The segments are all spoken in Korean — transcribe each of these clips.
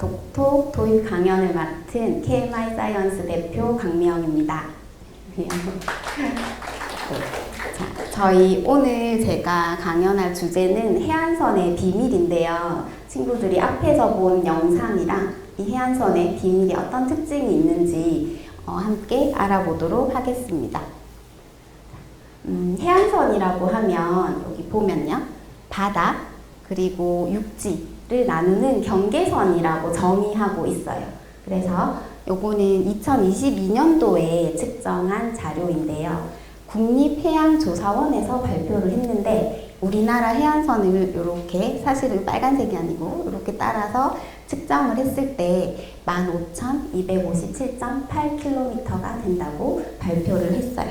톡톡 도입 강연을 맡은 KMI 사이언스 대표 강미영입니다. 자, 저희 오늘 제가 강연할 주제는 해안선의 비밀인데요. 친구들이 앞에서 본 영상이랑 이 해안선의 비밀이 어떤 특징이 있는지 함께 알아보도록 하겠습니다. 해안선이라고 하면 여기 보면요. 바다 그리고 육지를 나누는 경계선이라고 정의하고 있어요. 그래서 요거는 2022년도에 측정한 자료인데요. 국립해양조사원에서 발표를 했는데 우리나라 해안선을 이렇게 사실은 빨간색이 아니고 이렇게 따라서 측정을 했을 때 15,257.8km가 된다고 발표를 했어요.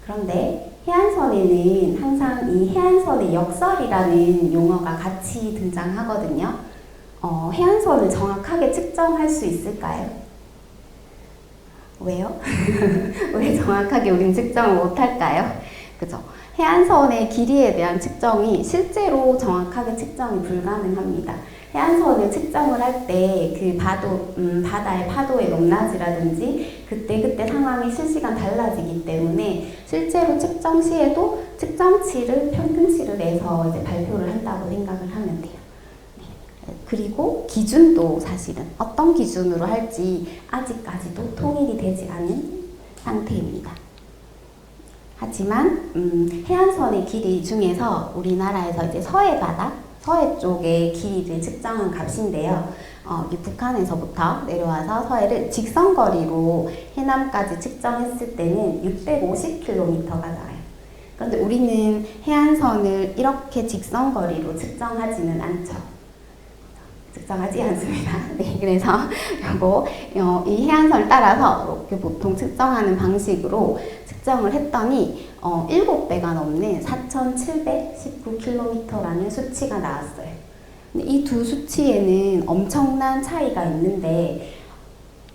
그런데 해안선에는 항상 이 해안선의 역설이라는 용어가 같이 등장하거든요. 해안선을 정확하게 측정할 수 있을까요? 왜요? 왜 정확하게 우린 측정을 못할까요? 그죠? 해안선의 길이에 대한 측정이 실제로 정확하게 측정이 불가능합니다. 해안선을 측정을 할 때 그 바다의 파도의 높낮이라든지 그때 상황이 실시간 달라지기 때문에 실제로 측정 시에도 측정치를 평균치를 내서 이제 발표를 한다고 생각을 하면 돼요. 그리고 기준도 사실은 어떤 기준으로 할지 아직까지도 통일이 되지 않은 상태입니다. 하지만 해안선의 길이 중에서 우리나라에서 이제 서해 바다, 서해 쪽의 길이를 측정한 값인데요. 이 북한에서부터 내려와서 서해를 직선거리로 해남까지 측정했을 때는 650km가 나와요. 그런데 우리는 해안선을 이렇게 직선거리로 측정하지는 않죠. 측정하지 않습니다. 네, 그래서 이 해안선을 따라서 이렇게 보통 측정하는 방식으로 측정을 했더니 7배가 넘는 4,719km라는 수치가 나왔어요. 이 두 수치에는 엄청난 차이가 있는데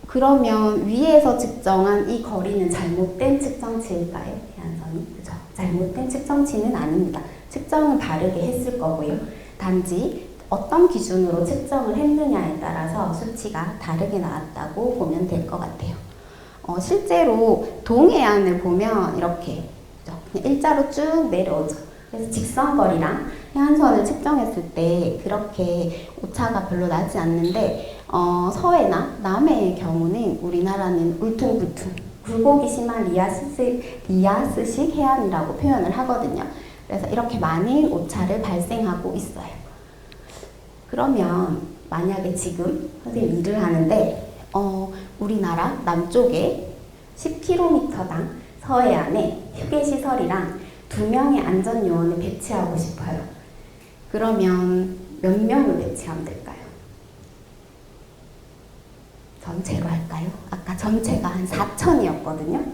그러면 위에서 측정한 이 거리는 잘못된 측정치일까요? 해안선이? 그죠? 잘못된 측정치는 아닙니다. 측정은 바르게 했을 거고요. 단지 어떤 기준으로 측정을 했느냐에 따라서 수치가 다르게 나왔다고 보면 될 것 같아요. 실제로 동해안을 보면 이렇게 그냥 일자로 쭉 내려오죠. 그래서 직선거리랑 해안선을 측정했을 때 그렇게 오차가 별로 나지 않는데 서해나 남해의 경우는 우리나라는 울퉁불퉁 굴곡이 심한 리아스식 해안이라고 표현을 하거든요. 그래서 이렇게 많은 오차를 발생하고 있어요. 그러면 만약에 지금 선생님 일을 하는데 우리나라 남쪽에 10km당 서해안에 휴게시설이랑 2명의 안전요원을 배치하고 싶어요. 그러면 몇 명을 배치하면 될까요? 전체로 할까요? 아까 전체가 한 4,000이었거든요.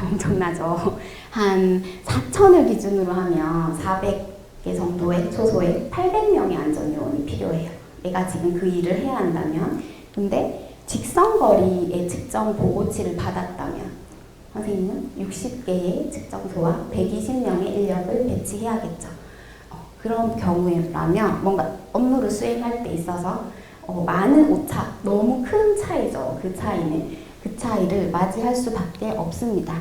엄청나죠? 한 4,000을 기준으로 하면 400개 정도의 초소에 800명의 안전요원이 필요해요. 내가 지금 그 일을 해야 한다면. 근데 직선거리의 측정 보고치를 받았다면 선생님은 60개의 측정소와 120명의 인력을 배치해야겠죠. 그런 경우라면 뭔가 업무를 수행할 때 있어서 많은 오차, 너무 큰 차이죠. 그 차이를 맞이할 수밖에 없습니다.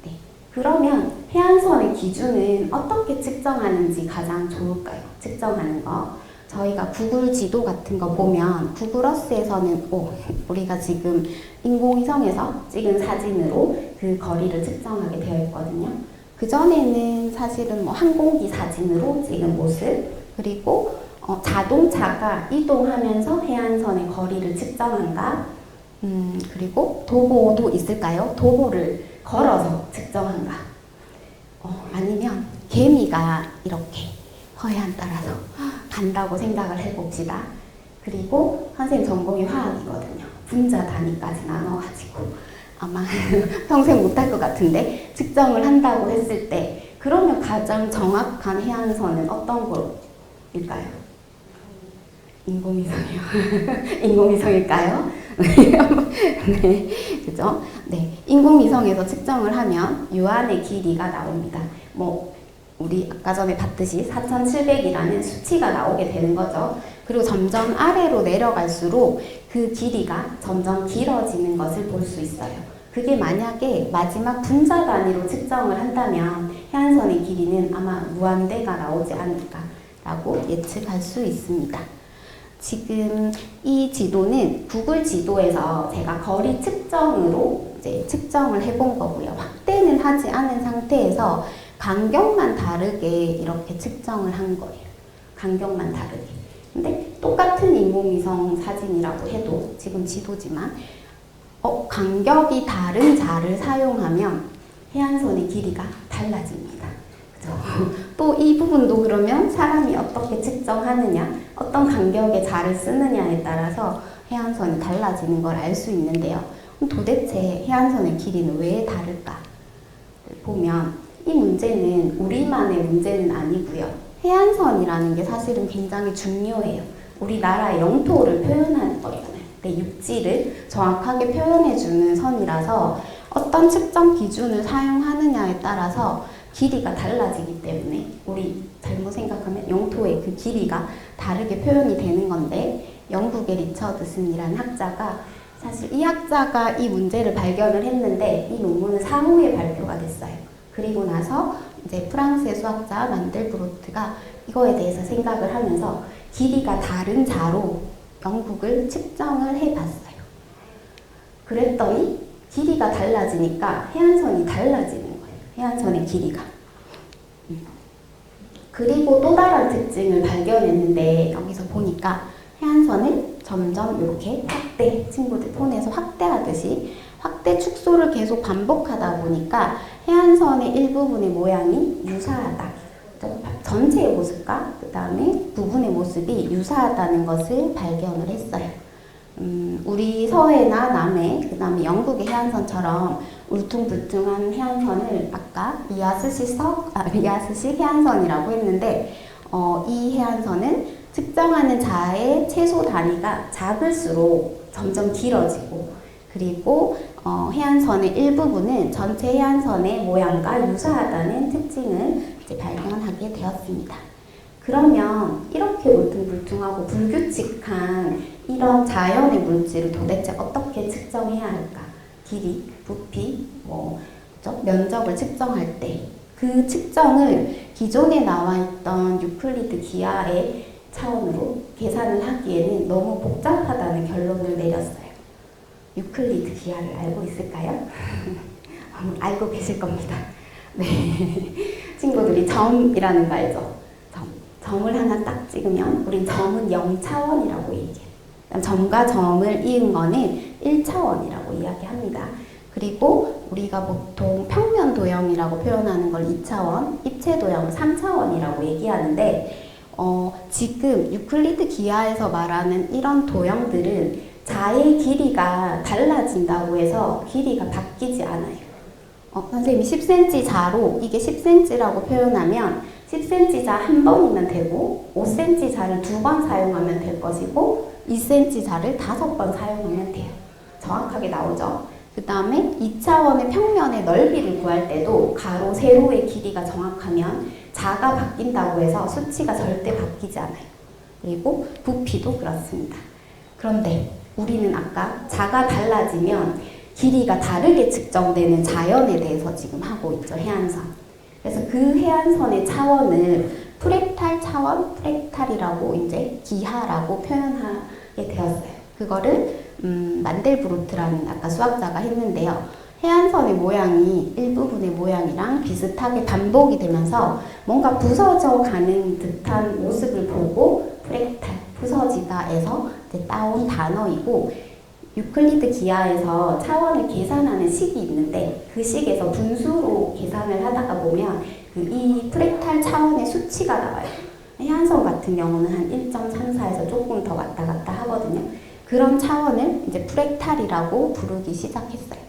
네. 그러면 해안선의 기준은 어떻게 측정하는지 가장 좋을까요? 측정하는 거. 저희가 구글 지도 같은 거 보면 구글어스에서는 우리가 지금 인공위성에서 찍은 사진으로 그 거리를 측정하게 되어 있거든요. 그전에는 사실은 항공기 사진으로 찍은 모습 그리고 자동차가 이동하면서 해안선의 거리를 측정한가 그리고 도보도 있을까요? 도보를 걸어서 측정한가 아니면 개미가 이렇게 서해안 따라서 간다고 생각을 해봅시다. 그리고 선생님 전공이 화학이거든요. 분자 단위까지 나눠가지고 아마 평생 못할 것 같은데 측정을 한다고 했을 때 그러면 가장 정확한 해안선은 어떤 걸일까요? 인공위성이요. 인공위성일까요? 네, 그죠? 네, 인공위성에서 측정을 하면 유안의 길이가 나옵니다. 우리 아까 전에 봤듯이 4,700이라는 수치가 나오게 되는 거죠. 그리고 점점 아래로 내려갈수록 그 길이가 점점 길어지는 것을 볼 수 있어요. 그게 만약에 마지막 분자 단위로 측정을 한다면 해안선의 길이는 아마 무한대가 나오지 않을까라고 예측할 수 있습니다. 지금 이 지도는 구글 지도에서 제가 거리 측정으로 이제 측정을 해본 거고요. 확대는 하지 않은 상태에서 간격만 다르게 이렇게 측정을 한 거예요. 간격만 다르게. 근데 똑같은 인공위성 사진이라고 해도 지금 지도지만 간격이 다른 자를 사용하면 해안선의 길이가 달라집니다. 또 이 부분도 그러면 사람이 어떻게 측정하느냐, 어떤 간격의 자를 쓰느냐에 따라서 해안선이 달라지는 걸 알 수 있는데요. 도대체 해안선의 길이는 왜 다를까? 보면 이 문제는 우리만의 문제는 아니고요. 해안선이라는 게 사실은 굉장히 중요해요. 우리나라의 영토를 표현하는 거잖아요. 내 육지를 정확하게 표현해주는 선이라서 어떤 측정 기준을 사용하느냐에 따라서 길이가 달라지기 때문에 우리 잘못 생각하면 영토의 그 길이가 다르게 표현이 되는 건데 영국의 리처드슨이라는 학자가 사실 이 학자가 이 문제를 발견을 했는데 이 논문은 사후에 발표가 됐어요. 그리고 나서 이제 프랑스의 수학자 만델브로트가 이거에 대해서 생각을 하면서 길이가 다른 자로 영국을 측정을 해봤어요. 그랬더니 길이가 달라지니까 해안선이 달라지는 거예요. 해안선의 길이가. 그리고 또 다른 특징을 발견했는데 여기서 보니까 해안선을 점점 이렇게 확대, 친구들 폰에서 확대하듯이 확대 축소를 계속 반복하다 보니까 해안선의 일부분의 모양이 유사하다. 전체의 모습과 그 다음에 부분의 모습이 유사하다는 것을 발견을 했어요. 우리 서해나 남해, 그 다음에 영국의 해안선처럼 울퉁불퉁한 해안선을 아까 리아스식 해안선이라고 했는데 이 해안선은 측정하는 자의 최소 단위가 작을수록 점점 길어지고 그리고 해안선의 일부분은 전체 해안선의 모양과 유사하다는 특징을 이제 발견하게 되었습니다. 그러면 이렇게 울퉁불퉁하고 불규칙한 이런 자연의 물질을 도대체 어떻게 측정해야 할까? 길이, 부피, 그렇죠? 면적을 측정할 때 그 측정을 기존에 나와 있던 유클리드 기하의 차원으로 계산을 하기에는 너무 복잡하다는 결론을 내렸어요. 유클리드 기하를 알고 있을까요? 알고 계실 겁니다. 네. 친구들이 점이라는 거 알죠? 점을 하나 딱 찍으면 우린 점은 0차원이라고 얘기해요. 점과 점을 이은 거는 1차원이라고 이야기합니다. 그리고 우리가 보통 평면 도형이라고 표현하는 걸 2차원, 입체 도형을 3차원이라고 얘기하는데 지금 유클리드 기하에서 말하는 이런 도형들은 자의 길이가 달라진다고 해서 길이가 바뀌지 않아요. 선생님이 10cm 자로 이게 10cm라고 표현하면 10cm 자 한 번이면 되고 5cm 자를 2번 사용하면 될 것이고 2cm 자를 5번 사용하면 돼요. 정확하게 나오죠. 그 다음에 2차원의 평면의 넓이를 구할 때도 가로, 세로의 길이가 정확하면 자가 바뀐다고 해서 수치가 절대 바뀌지 않아요. 그리고 부피도 그렇습니다. 그런데 우리는 아까 자가 달라지면 길이가 다르게 측정되는 자연에 대해서 지금 하고 있죠. 해안선. 그래서 그 해안선의 차원을 프랙탈 차원, 프랙탈이라고 이제 기하라고 표현하게 되었어요. 그거를 만델브로트라는 아까 수학자가 했는데요. 해안선의 모양이 일부분의 모양이랑 비슷하게 반복이 되면서 뭔가 부서져 가는 듯한 모습을 보고 프랙탈, 부서지다에서 따온 단어이고 유클리드 기하에서 차원을 계산하는 식이 있는데 그 식에서 분수로 계산을 하다가 보면 이 프랙탈 차원의 수치가 나와요. 해안선 같은 경우는 한 1.34에서 조금 더 왔다 갔다 하거든요. 그런 차원을 이제 프랙탈이라고 부르기 시작했어요.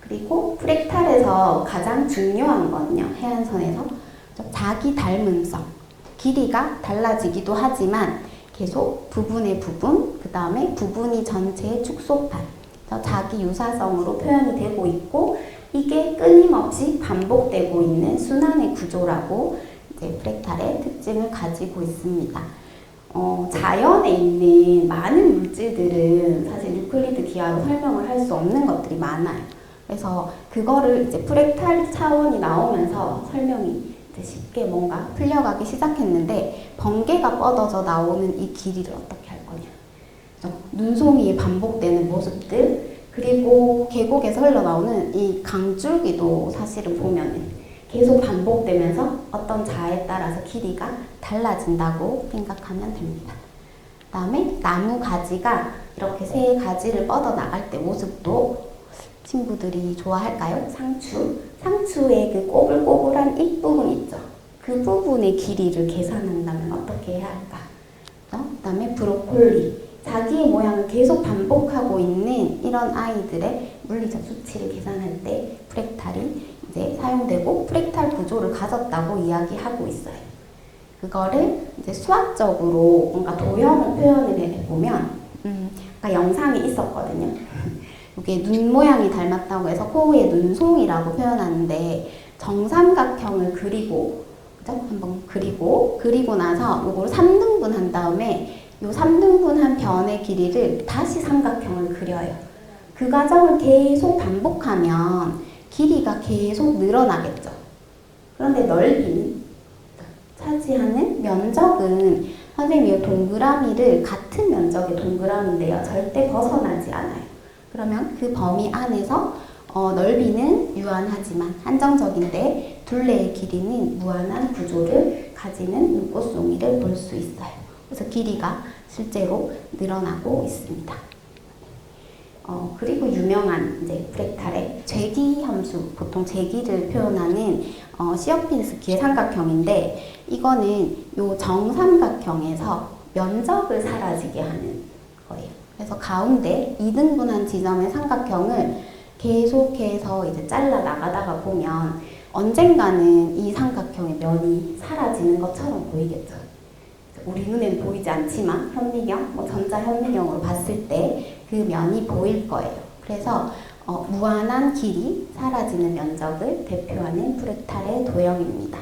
그리고 프랙탈에서 가장 중요한 거는요, 해안선에서 자기 닮음성, 길이가 달라지기도 하지만 계속 부분의 부분, 그 다음에 부분이 전체의 축소판, 자기 유사성으로 표현이 되고 있고, 이게 끊임없이 반복되고 있는 순환의 구조라고 이제 프랙탈의 특징을 가지고 있습니다. 자연에 있는 많은 물질들은 사실 유클리드 기하로 설명을 할 수 없는 것들이 많아요. 그래서 그거를 이제 프랙탈 차원이 나오면서 설명이 이제 쉽게 뭔가 풀려가기 시작했는데, 번개가 뻗어져 나오는 이 길이를 어떻게 할 거냐. 눈송이에 반복되는 모습들, 그리고 계곡에서 흘러나오는 이 강줄기도 사실은 보면은 계속 반복되면서 어떤 자에 따라서 길이가 달라진다고 생각하면 됩니다. 그 다음에 나무 가지가 이렇게 새 가지를 뻗어 나갈 때 모습도 친구들이 좋아할까요? 상추의 그 꼬불꼬불한 잎부분 있죠. 그 부분의 길이를 계산한다면 어떻게 해야 할까? 그 다음에 브로콜리, 자기의 모양을 계속 반복하고 있는 이런 아이들의 물리적 수치를 계산할 때 프랙탈이 이제 사용되고 프랙탈 구조를 가졌다고 이야기하고 있어요. 그거를 이제 수학적으로 뭔가 도형을 표현을 해보면, 아까 영상이 있었거든요. 이게 눈 모양이 닮았다고 해서 코의 눈송이라고 표현하는데, 정삼각형을 그리고, 그죠? 한번 그리고 나서 이걸 3등분 한 다음에 요 3등분한 변의 길이를 다시 삼각형을 그려요. 그 과정을 계속 반복하면 길이가 계속 늘어나겠죠. 그런데 넓이는, 차지하는 면적은, 선생님이 이 동그라미를 같은 면적의 동그라미인데요, 절대 벗어나지 않아요. 그러면 그 범위 안에서 넓이는 유한하지만 한정적인데 둘레의 길이는 무한한 구조를 가지는 눈꽃송이를 볼 수 있어요. 그래서 길이가 실제로 늘어나고 있습니다. 그리고 유명한 이제 프랙탈의 재기 함수, 보통 재기를 표현하는 시어핀스키의 삼각형인데, 이거는 요 정삼각형에서 면적을 사라지게 하는 거예요. 그래서 가운데 2등분한 지점의 삼각형을 계속해서 이제 잘라 나가다가 보면 언젠가는 이 삼각형의 면이 사라지는 것처럼 보이겠죠. 우리 눈에는 보이지 않지만 현미경, 전자현미경으로 봤을 때 그 면이 보일 거예요. 그래서 무한한 길이, 사라지는 면적을 대표하는 프랙탈의 도형입니다.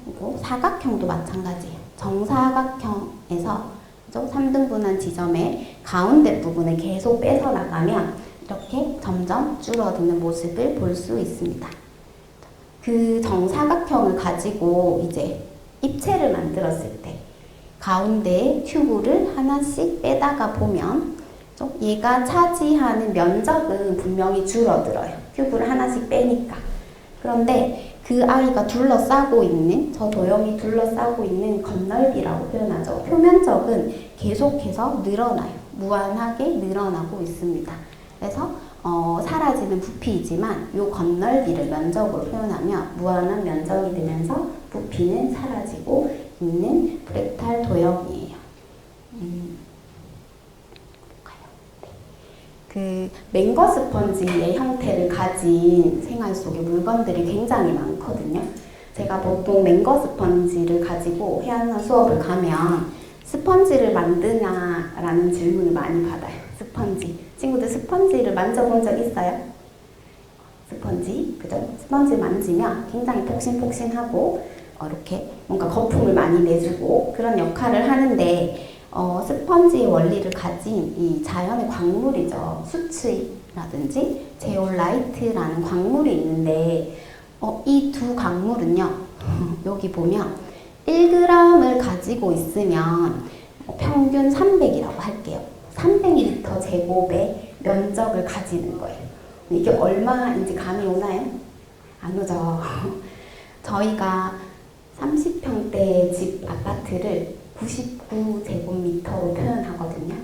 그리고 사각형도 마찬가지예요. 정사각형에서 3등분한 지점의 가운데 부분을 계속 빼서 나가면 이렇게 점점 줄어드는 모습을 볼 수 있습니다. 그 정사각형을 가지고 이제 입체를 만들었을 때 가운데에 튜브를 하나씩 빼다가 보면 얘가 차지하는 면적은 분명히 줄어들어요. 튜브를 하나씩 빼니까. 그런데 그 아이가 둘러싸고 있는, 저 도형이 둘러싸고 있는 건널비라고 표현하죠. 표면적은 계속해서 늘어나요. 무한하게 늘어나고 있습니다. 그래서 사라지는 부피이지만 이 건널비를 면적으로 표현하면 무한한 면적이 되면서 부피는 사라지고 있는 프랙탈 도형이에요. 그 맹거 스펀지의 형태를 가진 생활 속의 물건들이 굉장히 많거든요. 제가 보통 맹거 스펀지를 가지고 해안선 수업을 가면 스펀지를 만드냐라는 질문을 많이 받아요. 스펀지. 친구들 스펀지를 만져본 적 있어요? 스펀지, 그죠? 스펀지 만지면 굉장히 폭신폭신하고 이렇게 뭔가 거품을 많이 내주고 그런 역할을 하는데, 스펀지의 원리를 가진 이 자연의 광물이죠. 수치라든지 제올라이트라는 광물이 있는데, 이 두 광물은요, 여기 보면 1g을 가지고 있으면 평균 300이라고 할게요. 300리터 제곱의 면적을 가지는 거예요. 이게 얼마인지 감이 오나요? 안 오죠. 저희가 30평대 집 아파트를 99제곱미터로 표현하거든요.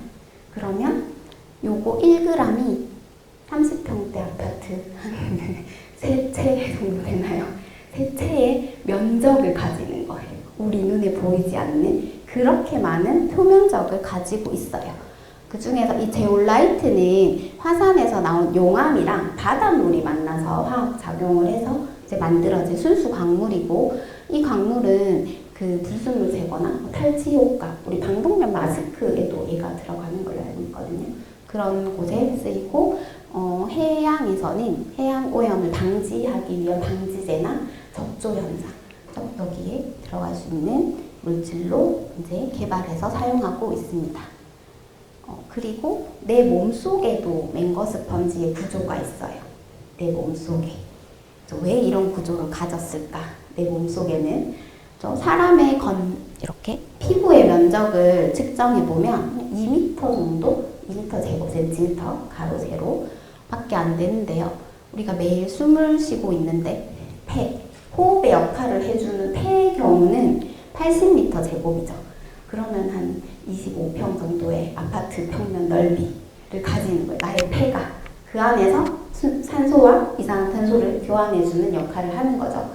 그러면 요거 1g이 30평대 아파트 세 채 정도 되나요? 세 채의 면적을 가지는 거예요. 우리 눈에 보이지 않는 그렇게 많은 표면적을 가지고 있어요. 그 중에서 이 제올라이트는 화산에서 나온 용암이랑 바닷물이 만나서 화학작용을 해서 이제 만들어진 순수 광물이고, 이 광물은 그 불순물 제거나 탈취 효과, 우리 방독면 마스크에도 얘가 들어가는 걸로 알고 있거든요. 그런 곳에 쓰이고, 해양에서는 해양 오염을 방지하기 위한 방지제나 적조 현상, 쩍더기에 들어갈 수 있는 물질로 이제 개발해서 사용하고 있습니다. 그리고 내 몸속에도 맹거 스펀지의 구조가 있어요. 내 몸속에. 왜 이런 구조를 가졌을까? 내 몸속에는 사람의 이렇게 피부의 면적을 측정해 보면 2m 정도, 2m 제곱센티미터 가로 세로 밖에 안 되는데요. 우리가 매일 숨을 쉬고 있는데 호흡의 역할을 해주는 폐의 경우는 80m 제곱이죠. 그러면 한 25평 정도의 아파트 평면 넓이를 가지는 거예요. 나의 폐가. 그 안에서 산소와 이산화탄소를 교환해주는 역할을 하는 거죠.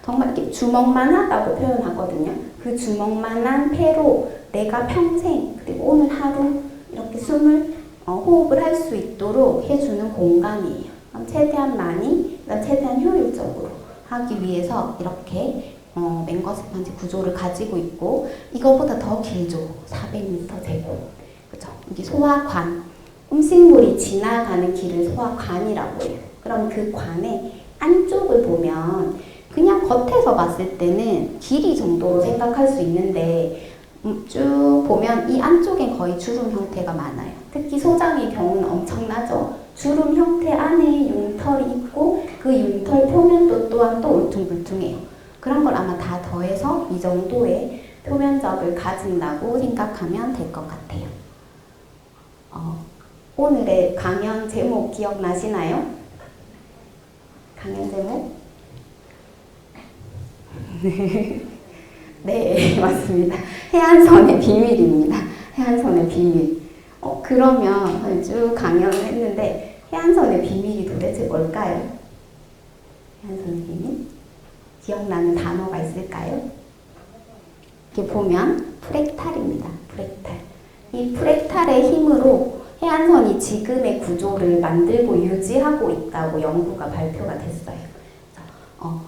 정말 이렇게 주먹만 하다고 표현하거든요. 그 주먹만한 폐로 내가 평생 그리고 오늘 하루 이렇게 호흡을 할 수 있도록 해주는 공간이에요. 최대한 많이, 최대한 효율적으로 하기 위해서 이렇게 맹거 스펀지 구조를 가지고 있고, 이거보다 더 길죠. 400m 제곱. 그죠? 이게 소화관. 음식물이 지나가는 길을 소화관이라고 해요. 그럼 그 관의 안쪽을 보면 그냥 겉에서 봤을 때는 길이 정도로 생각할 수 있는데 쭉 보면 이 안쪽엔 거의 주름 형태가 많아요. 특히 소장의 경우는 엄청나죠. 주름 형태 안에 융털이 있고 그 융털 표면도 또한 또 울퉁불퉁해요. 그런 걸 아마 다 더해서 이 정도의 표면적을 가진다고 생각하면 될 것 같아요. 오늘의 강연 제목 기억나시나요? 강연 제목? 네, 맞습니다. 해안선의 비밀입니다. 해안선의 비밀. 그러면 쭉 강연을 했는데 해안선의 비밀이 도대체 뭘까요? 해안선의 비밀? 기억나는 단어가 있을까요? 이렇게 보면 프랙탈입니다. 프랙탈. 이 프랙탈의 힘으로 해안선이 지금의 구조를 만들고 유지하고 있다고 연구가 발표가 됐어요.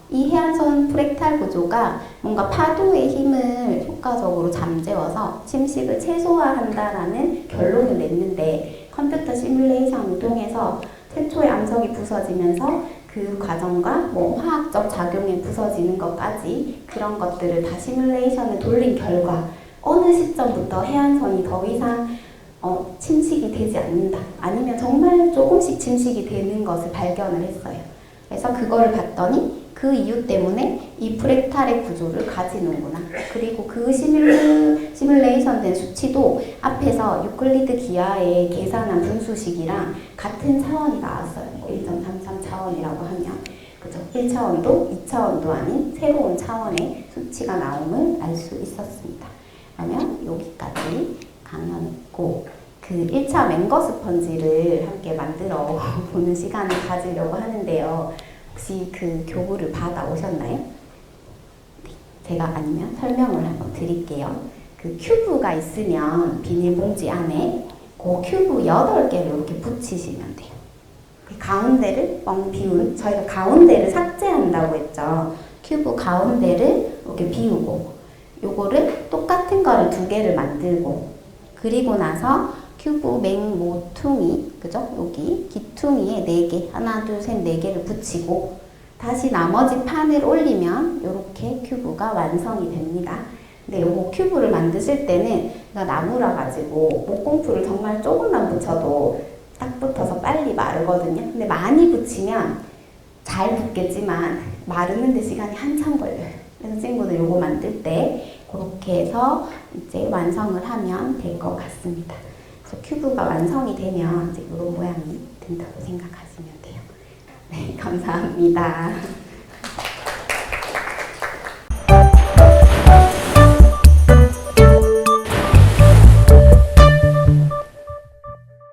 이 해안선 프랙탈 구조가 뭔가 파도의 힘을 효과적으로 잠재워서 침식을 최소화한다라는 결론을 냈는데, 컴퓨터 시뮬레이션을 통해서 최초의 암석이 부서지면서 그 과정과 화학적 작용에 부서지는 것까지 그런 것들을 다 시뮬레이션을 돌린 결과 어느 시점부터 해안선이 더 이상 침식이 되지 않는다, 아니면 정말 조금씩 침식이 되는 것을 발견을 했어요. 그래서 그거를 봤더니 그 이유 때문에 이 프랙탈의 구조를 가지는구나. 그리고 그 시뮬레이션 된 수치도 앞에서 유클리드 기하에 계산한 분수식이랑 같은 차원이 나왔어요. 1.33 차원이라고 하면. 그죠? 1차원도 2차원도 아닌 새로운 차원의 수치가 나옴을 알 수 있었습니다. 그러면 여기까지 강연했고, 그 1차 맹거 스펀지를 함께 만들어 보는 시간을 가지려고 하는데요. 혹시 그 교구를 받아오셨나요? 네, 제가 아니면 설명을 한번 드릴게요. 그 큐브가 있으면 비닐봉지 안에 그 큐브 8개를 이렇게 붙이시면 돼요. 그 가운데를 뻥 비운, 저희가 가운데를 삭제한다고 했죠. 큐브 가운데를 이렇게 비우고, 요거를 똑같은 거를 2개를 만들고, 그리고 나서 큐브 맹모퉁이, 그죠? 여기 기퉁이에 4개, 하나, 둘, 셋, 4개를 붙이고, 다시 나머지 판을 올리면 이렇게 큐브가 완성이 됩니다. 근데 요거 큐브를 만드실 때는 나무라 가지고 목공풀을 정말 조금만 붙여도 딱 붙어서 빨리 마르거든요. 근데 많이 붙이면 잘 붙겠지만 마르는데 시간이 한참 걸려요. 그래서 친구들 요거 만들 때 그렇게 해서 이제 완성을 하면 될 것 같습니다. 그래서 큐브가 완성이 되면 이제 이런 모양이 된다고 생각하시면 돼요. 네, 감사합니다.